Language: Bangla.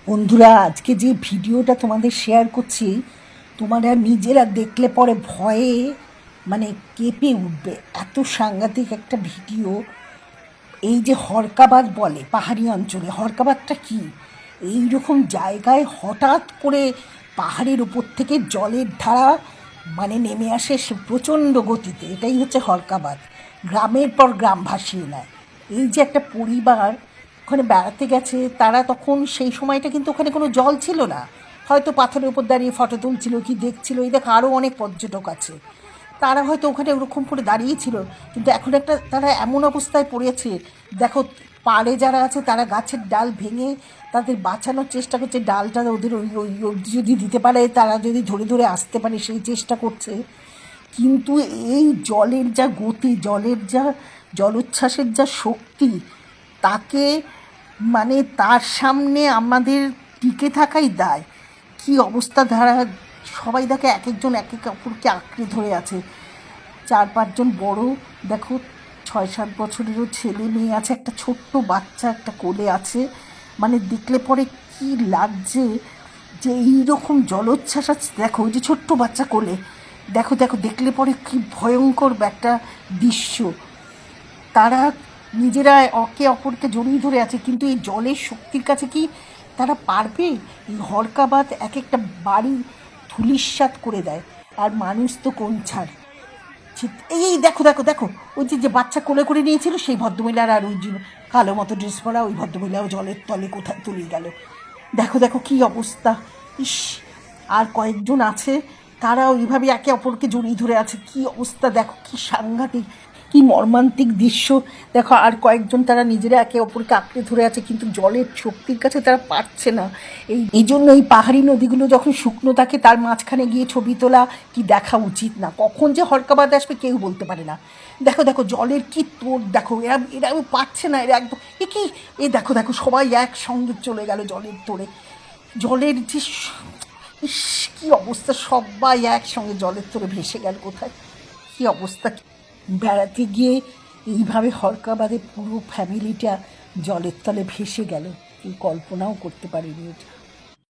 বন্ধুরা, আজকে যে ভিডিওটা তোমাদের শেয়ার করছি, তোমরা নিজেরা দেখলে পরে ভয়ে মানে কেঁপে উঠবে। এত সাংঘাতিক একটা ভিডিও। এই যে হরকাবাদ বলে পাহাড়ি অঞ্চলে, হরকাবাদটা কি? এই রকম জায়গায় হঠাৎ করে পাহাড়ের উপর থেকে জলের ধারা নেমে আসে সে প্রচণ্ড গতিতে। এটাই হচ্ছে হরকাবাদ। গ্রামের পর গ্রাম ভাসিয়ে নেয়। এই যে একটা পরিবার ওখানে বেড়াতে গেছে, তারা তখন সেই সময়টা কিন্তু ওখানে কোনো জল ছিল না, হয়তো পাথরের উপর দাঁড়িয়ে ফটো তুলছিল কি দেখছিল। এই দেখো আরও অনেক পর্যটক আছে, তারা হয়তো ওখানে ওরকম করে দাঁড়িয়েছিল। কিন্তু এখন একটা তারা এমন অবস্থায় পড়েছে, দেখো পাড়ে যারা আছে তারা গাছের ডাল ভেঙে তাদের বাঁচানোর চেষ্টা করছে। ডালটা ওদের ওই ওই যদি দিতে পারে, তারা যদি ধরে ধরে আসতে পারে সেই চেষ্টা করছে। কিন্তু এই জলের যা গতি, জলের যা জলোচ্ছ্বাসের যা শক্তি, তাকে তার সামনে আমাদের টিকে থাকাই দায়। কি অবস্থা! ধারা সবাই দেখে এক একজন এক এক অপরকে আঁকড়ে ধরে আছে। 4-5 জন বড়, দেখো 6-7 বছরেরও ছেলে মেয়ে আছে, একটা ছোট্ট বাচ্চা একটা কোলে আছে। দেখলে পরে কি লাগছে যে এইরকম জলোচ্ছ্বাস আছে। দেখো ওই যে ছোট্ট বাচ্চা কোলে, দেখো দেখো দেখলে পরে কি ভয়ঙ্কর একটা দৃশ্য। তারা নিজেরা একে অপরকে জড়িয়ে ধরে আছে, কিন্তু এই জলের শক্তির কাছে কি তারা পারবে? এই হরকাবাদ এক একটা বাড়ি ধূলিসাৎ করে দেয়, আর মানুষ তো কোন ছাড়। এই দেখো দেখো দেখো, ওই যে বাচ্চা কোলে করে নিয়েছিল সেই ভদ্রমহিলার, আর ওই যে কালো মতো ড্রেস পরা ওই ভদ্রমহিলাও জলের তলে কোথায় তুলে গেল। দেখো দেখো কি অবস্থা! ইস! আর কয়েকজন আছে, তারা ওইভাবে একে অপরকে জড়িয়ে ধরে আছে। কি অবস্থা! দেখো কি সাংঘাতিক, কি মর্মান্তিক দৃশ্য। দেখো আর কয়েকজন, তারা নিজেরা একে অপরকে আঁকড়ে ধরে আছে, কিন্তু জলের শক্তির কাছে তারা পারছে না। এই জন্য এই পাহাড়ি নদীগুলো যখন শুকনো থাকে, তার মাঝখানে গিয়ে ছবি তোলা কি দেখা উচিত না। কখন যে হরকাবাদ আসবে কেউ বলতে পারে না। দেখো দেখো জলের কি তোর, দেখো এরা এরা পারছে না, এরা একদম কি এই দেখো দেখো সবাই একসঙ্গে চলে গেল জলের তোড়ে। জলের যে ইস, কী অবস্থা! সবাই একসঙ্গে জলের তোড়ে ভেসে গেল কোথায়। কী অবস্থা! বেড়াতে গিয়ে এইভাবে হরকাবাদে পুরো ফ্যামিলিটা জলের তলে ভেসে গেল, কেউ কল্পনাও করতে পারেনি এটা।